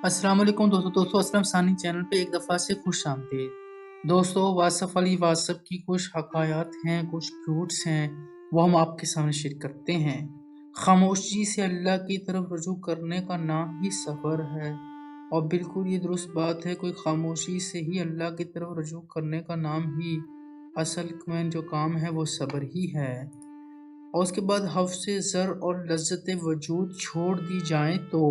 अस्सलाम वालेकुम दोस्तों असलम सानी चैनल पे एक दफ़ा से खुश आमदीद। दोस्तों वासफ़ अली वासफ़ की कुछ हकायात हैं, कुछ क्यूट्स हैं, वो हम आपके सामने शेयर करते हैं। खामोशी से अल्लाह की तरफ रुजू करने का नाम ही सब्र है, और बिल्कुल ये दुरुस्त बात है। कोई खामोशी से ही अल्लाह की तरफ रुजू करने का नाम ही असल में जो काम है वो सब्र ही है। और उसके बाद हफ्ज़े ज़र और लज़्ज़त वजूद छोड़ दी जाएँ तो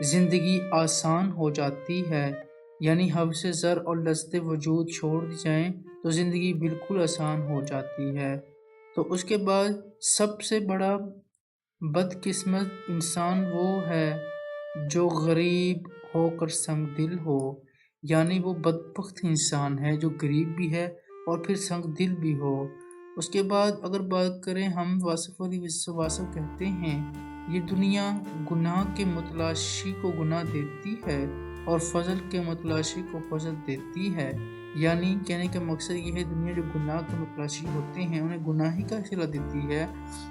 ज़िंदगी आसान हो जाती है। यानी हफ्ज़े ज़र और लज़्ज़त वजूद छोड़ दी जाएँ तो ज़िंदगी बिल्कुल आसान हो जाती है। तो उसके बाद सबसे बड़ा बदकिस्मत इंसान वो है जो गरीब होकर संगदिल हो। यानी वो बदबख्त इंसान है जो गरीब भी है और फिर संगदिल भी हो। उसके बाद अगर बात करें हम वासिफ़ अली वासफ़ कहते हैं, ये दुनिया गुनाह के मुतलाशी को गुनाह देती है और फ़ज़ल के मुतलाशी को फ़ज़ल देती है। यानी कहने का मकसद ये है, दुनिया जो गुनाह के मुतलाशी होते हैं उन्हें गुनाह का सिला देती है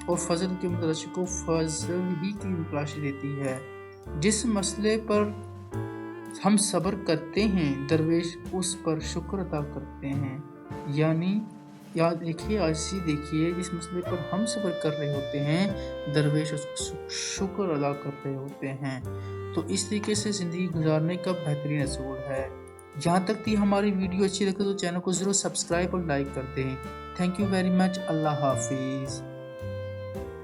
और फ़ज़ल के मुतलाशी को फ़ज़ल ही की तलाशी देती है। जिस मसले पर हम सब्र करते हैं दरवेश उस पर शुक्र अदा करते हैं। यानी याद रखिए, आजी देखिए, जिस मसले पर हम सब्र कर रहे होते हैं दरवेश उसका शुक्र अदा कर रहे होते हैं। तो इस तरीके से ज़िंदगी गुजारने का बेहतरीन असूल है। यहाँ तक थी हमारी वीडियो अच्छी लगे तो चैनल को ज़रूर सब्सक्राइब और लाइक कर दें। Thank you very much. अल्लाह हाफिज़।